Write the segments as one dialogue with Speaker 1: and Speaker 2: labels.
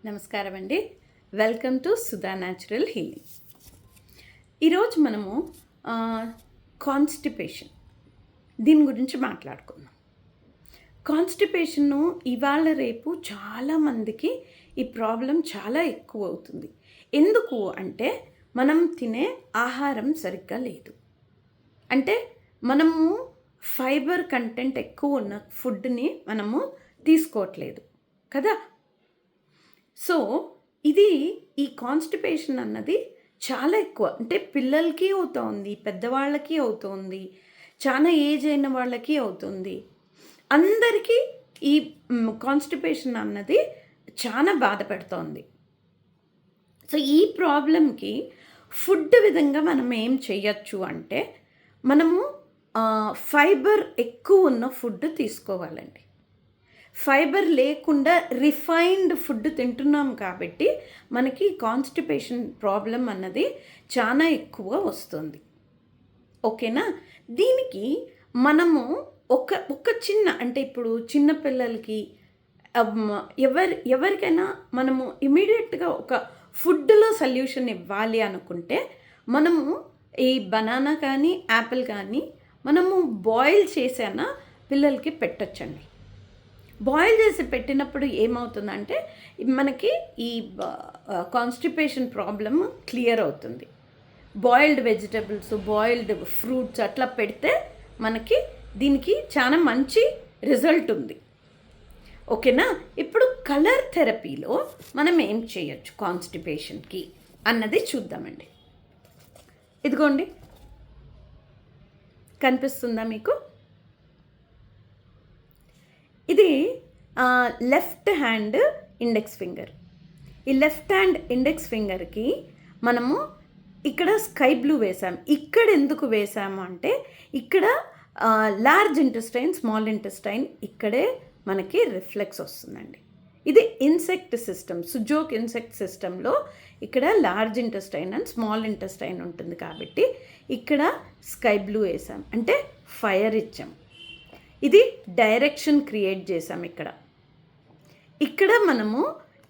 Speaker 1: నమస్కారం అండి. Welcome to Sudha natural healing. ఈరోజు మనము కాన్స్టిపేషన్ దీని గురించి మాట్లాడుకుందాం. కాన్స్టిపేషన్ను ఇవాళ రేపు చాలామందికి ఈ ప్రాబ్లం చాలా ఎక్కువ అవుతుంది. ఎందుకు అంటే మనం తినే ఆహారం సరిగ్గా లేదు. అంటే మనము ఫైబర్ కంటెంట్ ఎక్కువ ఉన్న ఫుడ్ని మనము తీసుకోవట్లేదు కదా. సో ఈ కాన్స్టిపేషన్ అన్నది చాలా ఎక్కువ. అంటే పిల్లలకి అవుతోంది, పెద్దవాళ్ళకి అవుతోంది, చాలా ఏజ్ అయిన వాళ్ళకి అవుతుంది. అందరికీ ఈ కాన్స్టిపేషన్ అన్నది చాలా బాధ పెడుతోంది. సో ఈ ప్రాబ్లంకి ఫుడ్ విధంగా మనం ఏం చెయ్యొచ్చు అంటే మనము ఫైబర్ ఎక్కువ ఉన్న ఫుడ్ తీసుకోవాలండి. ఫైబర్ లేకుండా రిఫైన్డ్ ఫుడ్ తింటున్నాం కాబట్టి మనకి కాన్స్టిపేషన్ ప్రాబ్లం అన్నది చాలా ఎక్కువ వస్తుంది. ఓకేనా. దీనికి మనము ఒక చిన్న అంటే ఇప్పుడు చిన్నపిల్లలకి ఎవరికైనా మనము ఇమీడియట్గా ఒక ఫుడ్లో సొల్యూషన్ ఇవ్వాలి అనుకుంటే మనము ఈ బనానా కానీ యాపిల్ కానీ మనము బాయిల్ చేసాన పిల్లలకి పెట్టచ్చండి. బాయిల్ చేసి పెట్టినప్పుడు ఏమవుతుందంటే మనకి ఈ కాన్స్టిపేషన్ ప్రాబ్లమ్ క్లియర్ అవుతుంది. బాయిల్డ్ వెజిటబుల్స్, బాయిల్డ్ ఫ్రూట్స్ అట్లా పెడితే మనకి దీనికి చాలా మంచి రిజల్ట్ ఉంది. ఓకేనా. ఇప్పుడు కలర్ థెరపీలో మనం ఏం చేయొచ్చు కాన్స్టిపేషన్కి అన్నది చూద్దామండి. ఇదిగోండి, కనిపిస్తుందా మీకు? ఇది లెఫ్ట్ హ్యాండ్ ఇండెక్స్ ఫింగర్. ఈ లెఫ్ట్ హ్యాండ్ ఇండెక్స్ ఫింగర్కి మనము ఇక్కడ స్కై బ్లూ వేసాము. ఇక్కడ ఎందుకు వేసాము అంటే ఇక్కడ లార్జ్ ఇంటెస్టైన్, స్మాల్ ఇంటెస్టైన్ ఇక్కడే మనకి రిఫ్లెక్స్ వస్తుందండి. ఇది ఇన్సెక్ట్ సిస్టమ్, సుజోక్ ఇన్సెక్ట్ సిస్టంలో ఇక్కడ large intestine and small intestine ఉంటుంది కాబట్టి ఇక్కడ స్కై బ్లూ వేసాం అంటే ఫైర్ ఇచ్చాం. ఇది డైరెక్షన్ క్రియేట్ చేసాం. ఇక్కడ మనము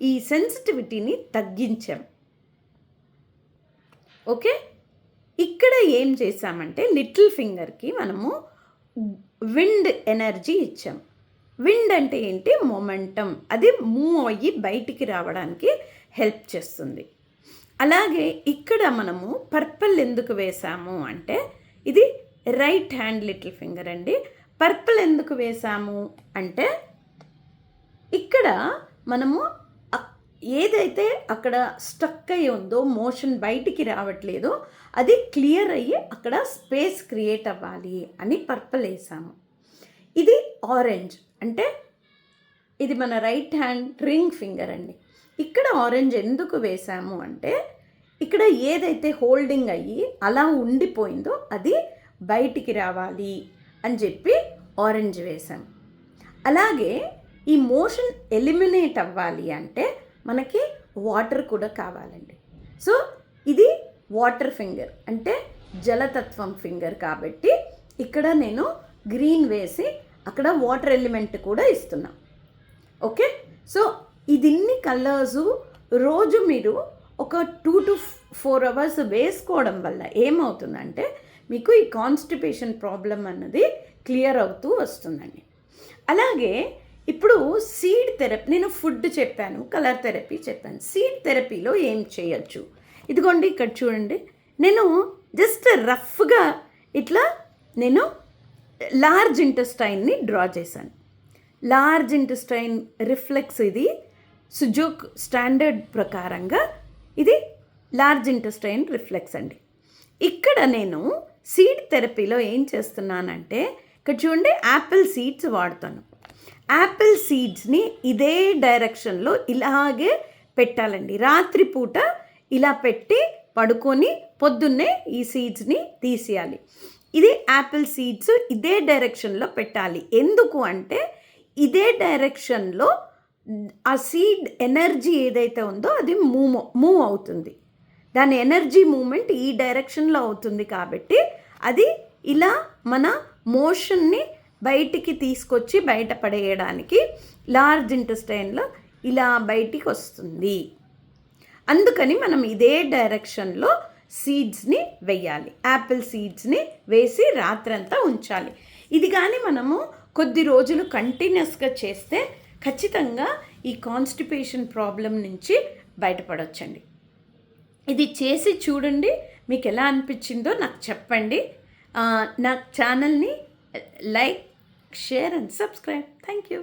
Speaker 1: ఈ సెన్సిటివిటీని తగ్గించాం. ఓకే. ఇక్కడ ఏం చేసామంటే లిటిల్ ఫింగర్కి మనము విండ్ ఎనర్జీ ఇచ్చాం. విండ్ అంటే ఏంటి? మొమెంటం. అది మూవ్ అయ్యి బయటికి రావడానికి హెల్ప్ చేస్తుంది. అలాగే ఇక్కడ మనము పర్పుల్ ఎందుకు వేసాము అంటే ఇది రైట్ హ్యాండ్ లిటిల్ ఫింగర్ అండి. పర్పుల్ ఎందుకు వేసాము అంటే ఇక్కడ మనము ఏదైతే అక్కడ స్టక్ అయ్యి ఉందో, మోషన్ బయటికి రావట్లేదో అది క్లియర్ అయ్యి అక్కడ స్పేస్ క్రియేట్ అవ్వాలి అని పర్పుల్ వేసాము. ఇది ఆరెంజ్ అంటే ఇది మన రైట్ హ్యాండ్ రింగ్ ఫింగర్ అండి. ఇక్కడ ఆరెంజ్ ఎందుకు వేసాము అంటే ఇక్కడ ఏదైతే హోల్డింగ్ అయ్యి అలా ఉండిపోయిందో అది బయటికి రావాలి అని చెప్పి ఆరెంజ్ వేసాం. అలాగే ఈ మోషన్ ఎలిమినేట్ అవ్వాలి అంటే మనకి వాటర్ కూడా కావాలండి. సో ఇది వాటర్ ఫింగర్ అంటే జలతత్వం ఫింగర్ కాబట్టి ఇక్కడ నేను గ్రీన్ వేసి అక్కడ వాటర్ ఎలిమెంట్ కూడా ఇస్తున్నా. ఓకే. సో ఇదిన్ని కలర్సు రోజు మీరు ఒక 2 to 4 hours వేసుకోవడం వల్ల ఏమవుతుందంటే మీకు ఈ కాన్స్టిపేషన్ ప్రాబ్లం అన్నది క్లియర్ అవుతూ వస్తుందండి. అలాగే ఇప్పుడు సీడ్ థెరపీ, నేను ఫుడ్ చెప్పాను, కలర్ థెరపీ చెప్పాను. సీడ్ థెరపీలో ఏం చేయొచ్చు? ఇదిగోండి, ఇక్కడ చూడండి, నేను జస్ట్ రఫ్గా ఇట్లా నేను లార్జ్ ఇంటెస్టైన్ని డ్రా చేశాను. లార్జ్ ఇంటెస్టైన్ రిఫ్లెక్స్, ఇది సుజోక్ స్టాండర్డ్ ప్రకారంగా ఇది లార్జ్ ఇంటెస్టైన్ రిఫ్లెక్స్ అండి. ఇక్కడ నేను సీడ్ థెరపీలో ఏం చేస్తున్నానంటే ఇక్కడ చూడండి, యాపిల్ సీడ్స్ వాడతాను. యాపిల్ సీడ్స్ని ఇదే డైరెక్షన్లో ఇలాగే పెట్టాలండి. రాత్రిపూట ఇలా పెట్టి పడుకొని పొద్దున్నే ఈ సీడ్స్ని తీసేయాలి. ఇది యాపిల్ సీడ్స్ ఇదే డైరెక్షన్లో పెట్టాలి. ఎందుకు అంటే ఇదే డైరెక్షన్లో ఆ సీడ్ ఎనర్జీ ఏదైతే ఉందో అది మూవ్ అవుతుంది. దాని ఎనర్జీ మూమెంట్ ఈ డైరెక్షన్లో అవుతుంది కాబట్టి అది ఇలా మన మోషన్ని బయటికి తీసుకొచ్చి బయటపడేయడానికి లార్జ్ ఇంటెస్టైన్లో ఇలా బయటికి వస్తుంది. అందుకని మనం ఇదే డైరెక్షన్లో సీడ్స్ని వేయాలి. యాపిల్ సీడ్స్ని వేసి రాత్రంతా ఉంచాలి. ఇది కానీ మనము కొద్ది రోజులు కంటిన్యూస్గా చేస్తే ఖచ్చితంగా ఈ కాన్స్టిపేషన్ ప్రాబ్లం నుంచి బయటపడవచ్చండి. ఇది చేసి చూడండి, మీకు ఎలా అనిపించిందో నాకు చెప్పండి. నా ఛానల్ని like, share and subscribe. Thank you.